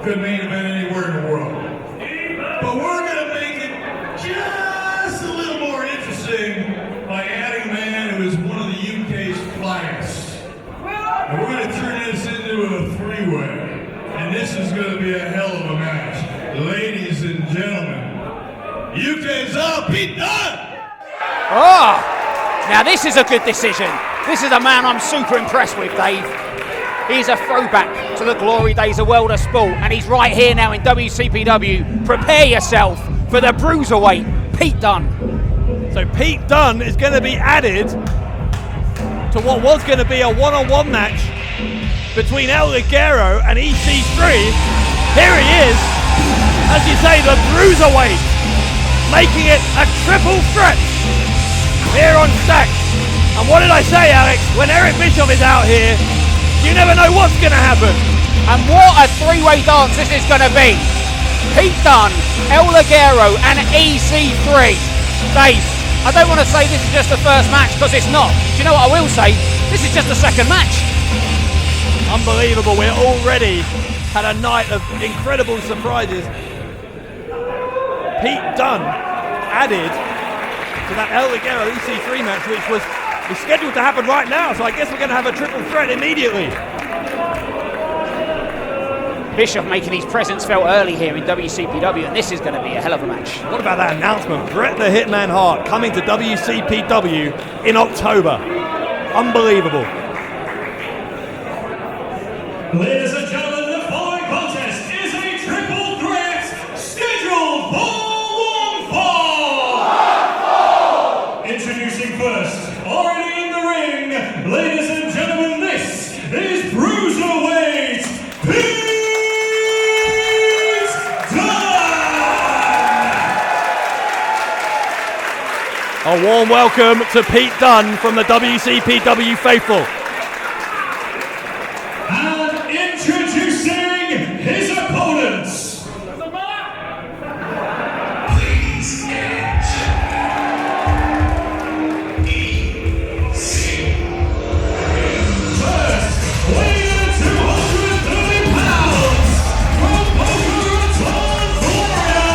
could main event anywhere in the world. But we're going to make it just a little more interesting by adding a man who is one of the UK's finest. And we're going to turn this into a three-way. And this is going to be a hell of a match. Ladies and gentlemen, UK's up, Pete Dunne! Oh, now this is a good decision. This is a man I'm super impressed with, Dave. He's a throwback to the glory days of World of Sport, and he's right here now in WCPW. Prepare yourself for the bruiserweight, Pete Dunne. So Pete Dunne is going to be added to what was going to be a one-on-one match between El Ligero and EC3. Here he is, as you say, the bruiserweight, making it a triple threat here on Stack. And what did I say, Alex? When Eric Bischoff is out here, you never know what's going to happen. And what a three-way dance this is going to be. Pete Dunne, El Ligero and EC3. Dave, I don't want to say this is just the first match, because it's not. Do you know what I will say? This is just the second match. Unbelievable. We're already had a night of incredible surprises. Pete Dunne added to that El Ligero EC3 match, which was scheduled to happen right now, so I guess we're going to have a triple threat immediately. Bischoff making his presence felt early here in WCPW, and this is going to be a hell of a match. What about that announcement? Bret the Hitman Hart coming to WCPW in October. Unbelievable. Ladies and gentlemen, the following contest is a triple threat scheduled for one fall. Introducing first, already in the ring, ladies and gentlemen, this is Bruiserweight Pete Dunne. A warm welcome to Pete Dunne from the WCPW faithful. Introducing his opponents. Please enter EC. First, weighing in at 230 pounds, from Boca Raton, Florida,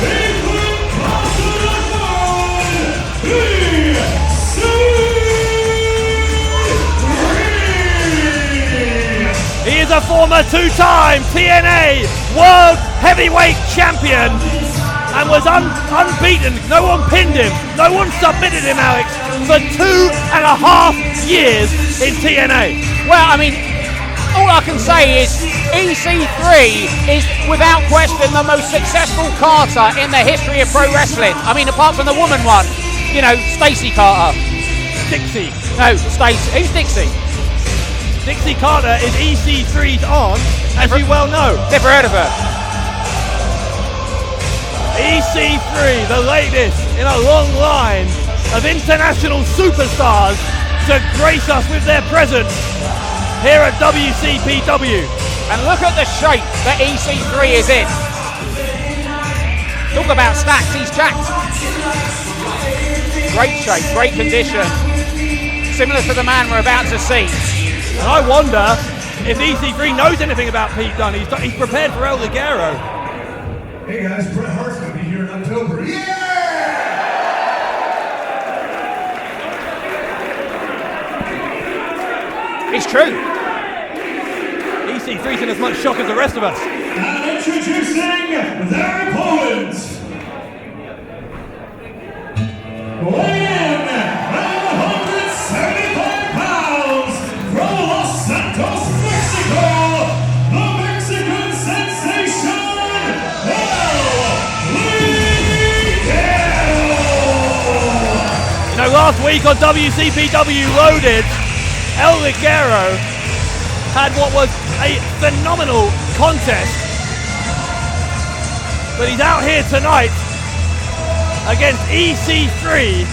England, He is a former two-time TNA World Heavyweight Champion and was unbeaten. No one pinned him. No one submitted him, Alex, for 2.5 years in TNA. Well, I mean, all I can say is EC3 is without question the most successful Carter in the history of pro wrestling. I mean, apart from the woman one, you know, Stacey Carter. Dixie. No, Stacey. Who's Dixie? Dixie Carter is EC3's aunt, as you well know. Never heard of her. EC3, the latest in a long line of international superstars to grace us with their presence here at WCPW. And look at the shape that EC3 is in. Talk about stacks, he's jacked. Great shape, great condition. Similar to the man we're about to see. And I wonder if EC3 knows anything about Pete Dunne. He's prepared for El Ligero. Hey guys, Bret Hart's going to be here in October. Yeah! It's true. EC3's in as much shock as the rest of us. And introducing their opponents. Weighing in at 175 pounds from Los Santos, Mexico, the Mexican sensation, El Ligero. You know, last week on WCPW Loaded, El Ligero had what was a phenomenal contest. But he's out here tonight against EC3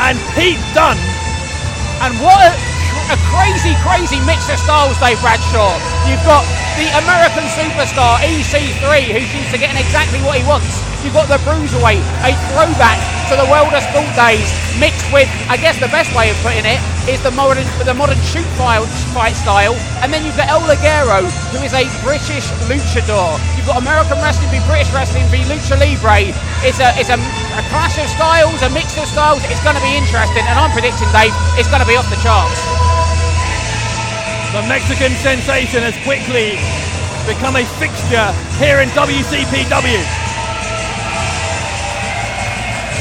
and Pete Dunne. And what a crazy, crazy mix of styles, Dave Bradshaw. You've got the American superstar EC3, who seems to getting exactly what he wants. You've got the Bruiserweight, a throwback to the World of Sport days, mixed with, I guess the best way of putting it, is the modern shoot fight style, and then you've got El Ligero, who is a British luchador. You've got American wrestling v British wrestling v Lucha Libre. It's a clash of styles, a mix of styles. It's going to be interesting, and I'm predicting, Dave, it's going to be off the charts. The Mexican sensation has quickly become a fixture here in WCPW.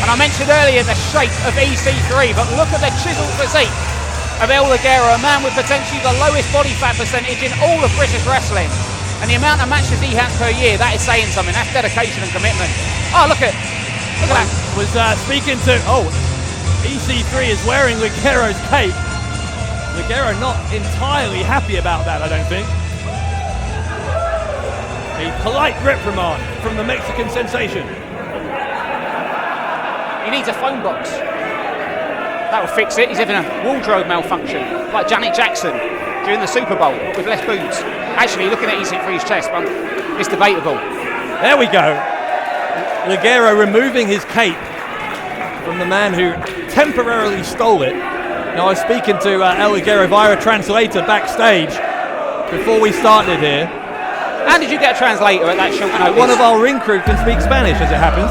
And I mentioned earlier the shape of EC3, but look at the chiseled physique of El Ligero, a man with potentially the lowest body fat percentage in all of British wrestling. And the amount of matches he has per year, that is saying something. That's dedication and commitment. Oh, look at that. Was speaking to, EC3 is wearing Ligero's cape. Ligero not entirely happy about that, I don't think. A polite reprimand from the Mexican sensation. He needs a phone box. That will fix it. He's having a wardrobe malfunction, like Janet Jackson during the Super Bowl with less boobs. Actually, looking at EC3's chest, but it's debatable. There we go. Ligero removing his cape from the man who temporarily stole it. Now, I was speaking to El Ligero via a translator backstage before we started here. How did you get a translator at that short notice? One of our ring crew can speak Spanish, as it happens.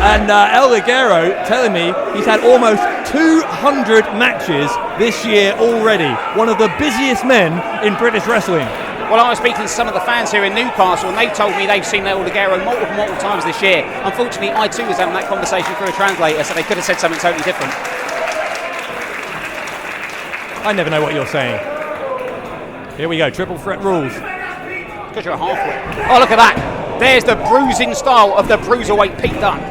And El Ligero telling me he's had almost 200 matches this year already. One of the busiest men in British wrestling. Well, I was speaking to some of the fans here in Newcastle, and they told me they've seen El Ligero multiple times this year. Unfortunately, I too was having that conversation through a translator, so they could have said something totally different. I never know what you're saying. Here we go, triple threat rules. Because you're a halfway. Oh, look at that. There's the bruising style of the bruiserweight Pete Dunne.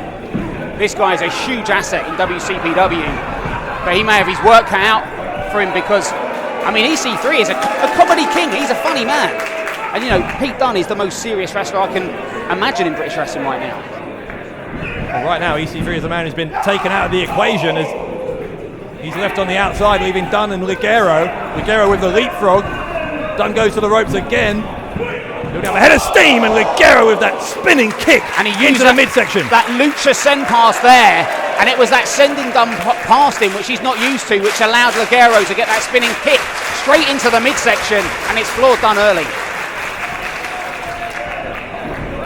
This guy is a huge asset in WCPW, but he may have his work cut out for him because, I mean, EC3 is a comedy king. He's a funny man. And, you know, Pete Dunne is the most serious wrestler I can imagine in British wrestling right now. Well, right now, EC3 is the man who's been taken out of the equation as he's left on the outside, leaving Dunne and Ligero. Ligero with the leapfrog. Dunne goes to the ropes again. Building up a head of steam, and Ligero with that spinning kick and he into the midsection. That lucha send pass there, and it was that sending Dunne past him, which he's not used to, which allowed Ligero to get that spinning kick straight into the midsection, and it's floored Dunne early.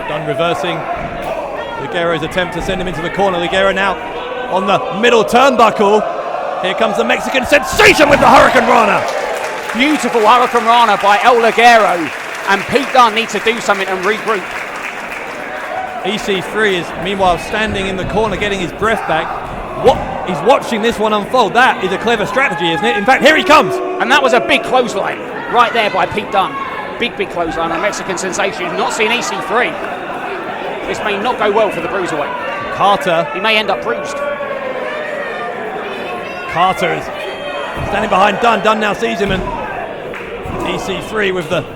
Dunne reversing Ligero's attempt to send him into the corner. Ligero now on the middle turnbuckle. Here comes the Mexican sensation with the Hurricane Rana. Beautiful Hurricane Rana by El Ligero. And Pete Dunne needs to do something and regroup. EC3 is meanwhile standing in the corner getting his breath back. He's watching this one unfold. That is a clever strategy, isn't it? In fact, here he comes. And that was a big clothesline right there by Pete Dunne. Big clothesline on Mexican sensation. You've not seen EC3. This may not go well for the bruiserweight. Carter. He may end up bruised. Carter is standing behind Dunne. Dunne now sees him, and EC3 with the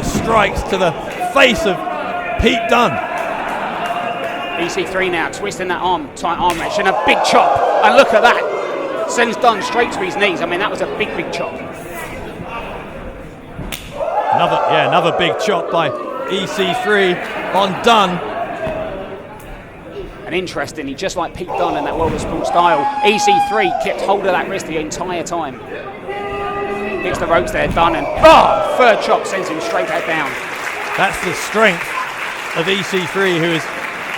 strikes to the face of Pete Dunne. EC3 now twisting that tight arm wrench, and a big chop. And look at that. Sends Dunne straight to his knees. I mean, that was a big chop. Another big chop by EC3 on Dunne. And interestingly, just like Pete Dunne in that World of Sport style, EC3 kept hold of that wrist the entire time. Hits the ropes there, Dunne, and third chop sends him straight back down. That's the strength of EC3, who is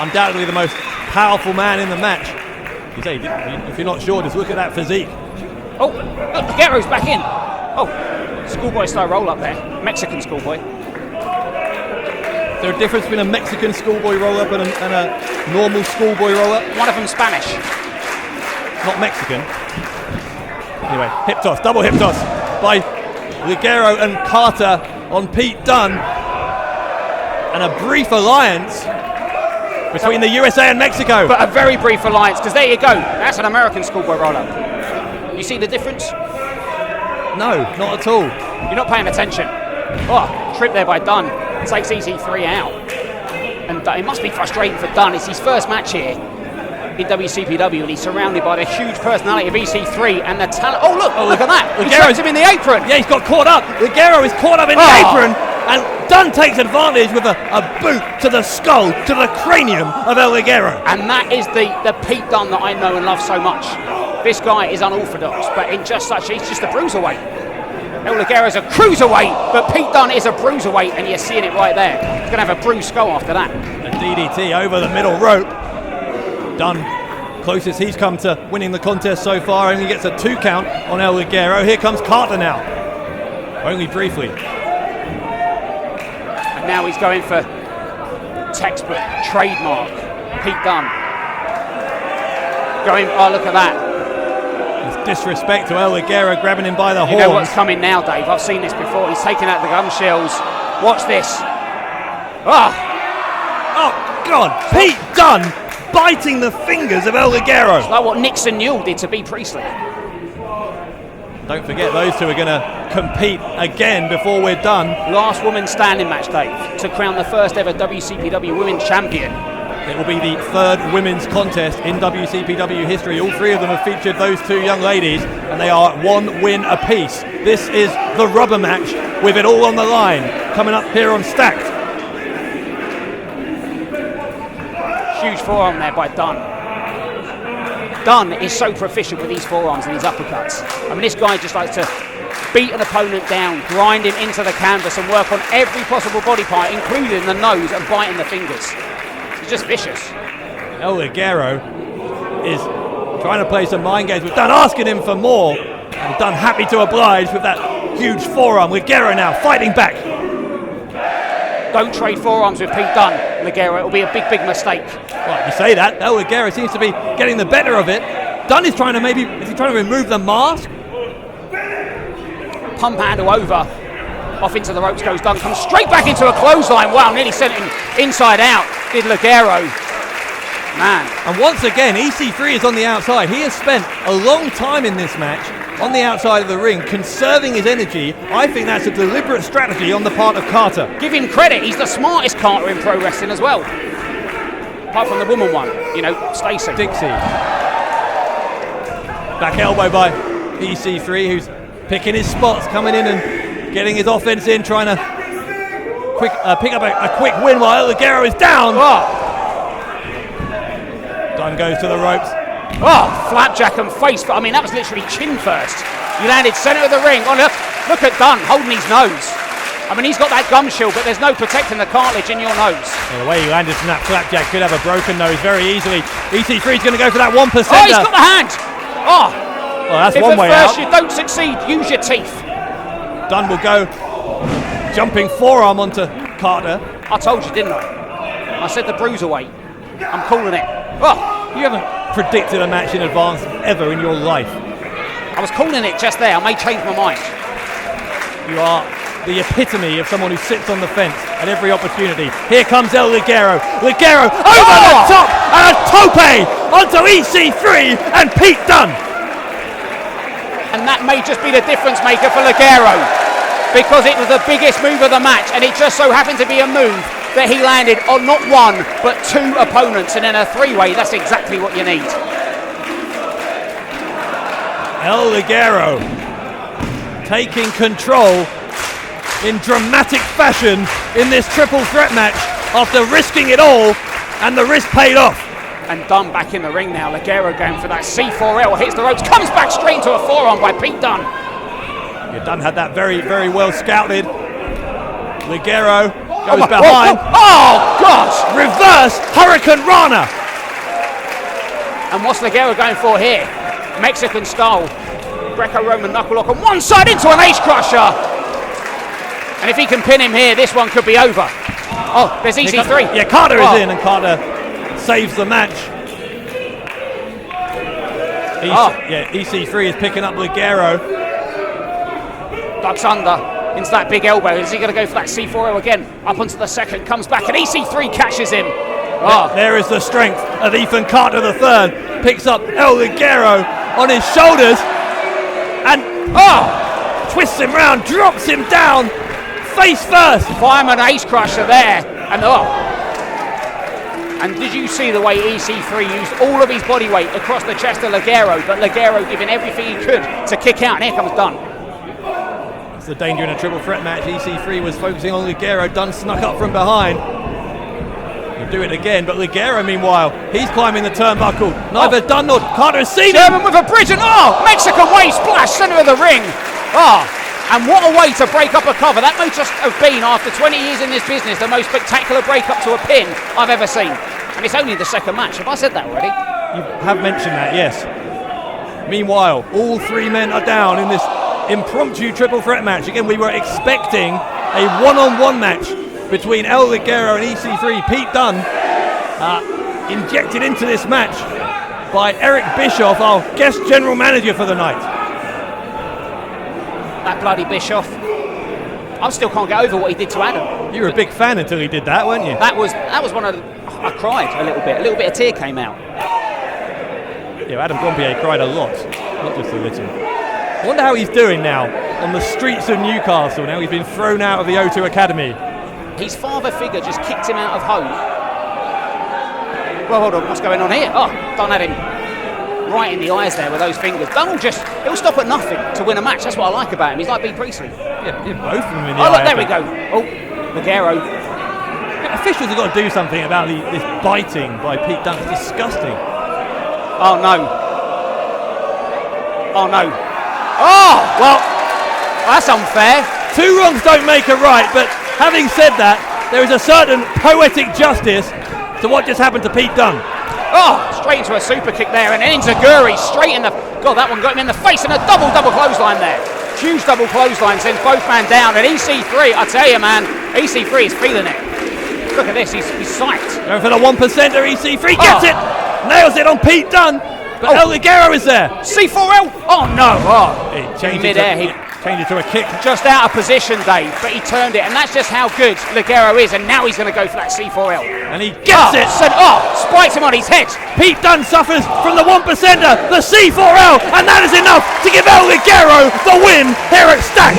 undoubtedly the most powerful man in the match. You say, if you're not sure, just look at that physique. Oh, look, Ligero's back in. Oh, schoolboy style roll up there, Mexican schoolboy. Is there a difference between a Mexican schoolboy roll up and a normal schoolboy roll up? One of them Spanish. Not Mexican. Anyway, hip toss, double hip toss by Ligero and Carter on Pete Dunne, and a brief alliance between the USA and Mexico. But a very brief alliance, because there you go, that's an American schoolboy roll-up. You see the difference? No, not at all. You're not paying attention. Oh, trip there by Dunne, takes EC3 out. And it must be frustrating for Dunne, it's his first match here in WCPW, and he's surrounded by the huge personality of EC3 and the talent. Oh, look at that. He traps him in the apron. Yeah, he's got caught up. Ligero is caught up in the apron, and Dunne takes advantage with a boot to the skull, to the cranium of El Ligero. And that is the Pete Dunne that I know and love so much. This guy is unorthodox, but in just such, he's just a bruiserweight. El Ligero's a cruiserweight, but Pete Dunne is a bruiserweight, and you're seeing it right there. He's going to have a bruised skull after that. A DDT over the middle rope. Dunne, closest he's come to winning the contest so far, only gets a 2 count on El Ligero. Here comes Carter now, only briefly. And now he's going for textbook, trademark, Pete Dunne. Going, oh, look at that. It's disrespect to El Ligero, grabbing him by the horns. You know what's coming now, Dave? I've seen this before. He's taking out the gum shields. Watch this. Oh, God. Pete Dunne biting the fingers of El Ligero. It's like what Nixon Newell did to B. Priestley. Don't forget, those two are going to compete again before we're done. Last woman standing match, Dave, to crown the first ever WCPW Women's Champion. It will be the 3rd women's contest in WCPW history. All 3 of them have featured those 2 young ladies, and they are 1 win apiece. This is the rubber match with it all on the line. Coming up here on Stacked. Huge forearm there by Dunne. Dunne is so proficient with these forearms and these uppercuts. I mean, this guy just likes to beat an opponent down, grind him into the canvas, and work on every possible body part, including the nose and biting the fingers. He's just vicious. El Ligero is trying to play some mind games with Dunne, asking him for more. And Dunne happy to oblige with that huge forearm. Ligero now fighting back. Don't trade forearms with Pete Dunne, Ligero. It'll be a big, big mistake. Well, you say that. El Ligero seems to be getting the better of it. Dunne is trying to is he trying to remove the mask? Pump handle over. Off into the ropes goes Dunne. Comes straight back into a clothesline. Wow, nearly sent him inside out. Did Ligero. Man. And once again, EC3 is on the outside. He has spent a long time in this match on the outside of the ring, conserving his energy. I think that's a deliberate strategy on the part of Carter. Give him credit. He's the smartest Carter in pro wrestling as well. Apart from the woman one, you know, Stacey. Dixie. Back elbow by EC3, who's picking his spots, coming in and getting his offense in, trying to pick up a quick win while El Ligero is down. Oh. Dunne goes to the ropes. Oh, flapjack and face. I mean, that was literally chin first. He landed centre of the ring. Oh, look at Dunne holding his nose. I mean, he's got that gum shield, but there's no protecting the cartilage in your nose. Yeah, the way he landed from that flapjack could have a broken nose very easily. EC3 is going to go for that 1%. Oh, he's got the hand. Oh, well, that's if one way out. If at first you don't succeed, use your teeth. Dunne will go jumping forearm onto Carter. I told you, didn't I? I said the bruiserweight. I'm calling it. Oh, you haven't predicted a match in advance ever in your life. I was calling it just there. I may change my mind. You are the epitome of someone who sits on the fence at every opportunity. Here comes El Ligero. Ligero over the top and a tope onto EC3 and Pete Dunne. And that may just be the difference maker for Ligero, because it was the biggest move of the match, and it just so happened to be a move that he landed on not 1 but 2 opponents, and in a 3-way, that's exactly what you need. El Ligero taking control in dramatic fashion in this triple threat match after risking it all, and the risk paid off. And Dunne back in the ring now. Ligero going for that C4L, hits the ropes, comes back straight into a forearm by Pete Dunne. Yeah, Dunne had that very, very well scouted. Ligero goes behind. Oh, gosh! Reverse Hurricane Rana. And what's Ligero going for here? Mexican style. Greco-Roman knuckle lock on one side into an ace crusher. And if he can pin him here, this one could be over. Oh, there's EC3. Yeah, Carter is in, and Carter saves the match. EC3 is picking up Ligero. Ducks under into that big elbow. Is he going to go for that C4L again? Up onto the second, comes back, and EC3 catches him. Oh. There is the strength of Ethan Carter III. Picks up El Ligero on his shoulders and twists him round, drops him down, face first. Fireman ace crusher there, and did you see the way EC3 used all of his body weight across the chest of Ligero, but Ligero giving everything he could to kick out, and here comes Dunne. That's the danger in a triple threat match. EC3 was focusing on Ligero. Dunne snuck up from behind. do it again, but Ligero, meanwhile, he's climbing the turnbuckle. Neither Dunne nor can't receive it. German with a bridge and Mexican wave splash, centre of the ring. And what a way to break up a cover. That may just have been, after 20 years in this business, the most spectacular break-up to a pin I've ever seen. And it's only the second match. Have I said that already? You have mentioned that, yes. Meanwhile, all three men are down in this impromptu triple threat match. Again, we were expecting a one-on-one match between El Ligero and EC3. Pete Dunne injected into this match by Eric Bischoff, our guest general manager for the night. That bloody Bischoff. I still can't get over what he did to Adam. You were a big fan until he did that, weren't you? That was one of the, I cried a little bit of tear came out. Yeah, Adam Gombier cried a lot, not just a little. I wonder how he's doing now on the streets of Newcastle, now he's been thrown out of the O2 Academy. His father figure just kicked him out of home. Well, hold on, what's going on here? Dunne had him right in the eyes there with those fingers. Dunne he'll stop at nothing to win a match. That's what I like about him. He's like B. Priestley. Yeah, both of them in the eye. Oh, look, there we go. Ligero. Officials have got to do something about this biting by Pete Dunne. It's disgusting. Oh, no. Oh, no. Oh, well, that's unfair. Two wrongs don't make a right, but having said that, there is a certain poetic justice to what just happened to Pete Dunne. Straight into a super kick there, and then Zaguri straight in the... God, that one got him in the face, and a double clothesline there. Huge double clothesline, sends both men down, and EC3, I tell you, man, EC3 is feeling it. Look at this, he's psyched. Going for the 1%er, EC3 gets it! Nails it on Pete Dunne, but El Ligero is there. C4L! Oh, no. He changed it to a kick. Just out of position, Dave, but he turned it, and that's just how good Ligero is, and now he's going to go for that C4L. And he gets it! Spikes him on his head. Pete Dunne suffers from the 1%er, the C4L, and that is enough to give El Ligero the win here at Stack.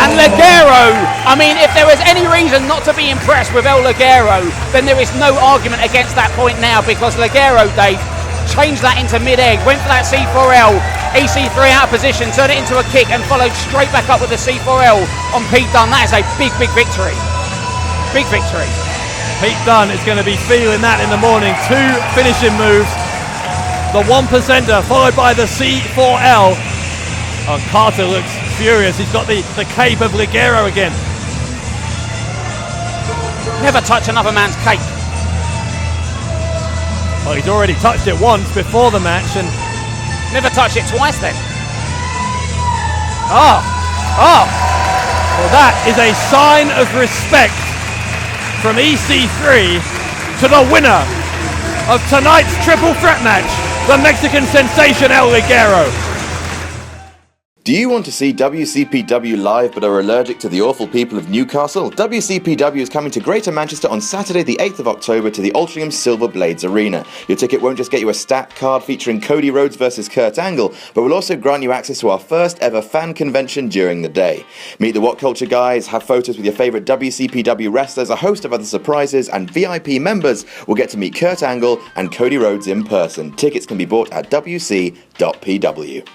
And Ligero, I mean, if there was any reason not to be impressed with El Ligero, then there is no argument against that point now, because Ligero, Dave, changed that into mid-egg, went for that C4L, EC3 out of position, turned it into a kick and followed straight back up with the C4L on Pete Dunne. That is a big victory. Big victory. Pete Dunne is going to be feeling that in the morning. Two finishing moves. The 1%er followed by the C4L. Carter looks furious. He's got the cape of Ligero again. Never touch another man's cape. Well, he's already touched it once before the match, and never touch it twice then. Well, that is a sign of respect from EC3 to the winner of tonight's triple threat match, the Mexican sensation El Ligero. Do you want to see WCPW live but are allergic to the awful people of Newcastle? WCPW is coming to Greater Manchester on Saturday the 8th of October to the Altrincham Silver Blades Arena. Your ticket won't just get you a stat card featuring Cody Rhodes versus Kurt Angle, but will also grant you access to our first ever fan convention during the day. Meet the What Culture guys, have photos with your favourite WCPW wrestlers, a host of other surprises, and VIP members will get to meet Kurt Angle and Cody Rhodes in person. Tickets can be bought at WC.PW.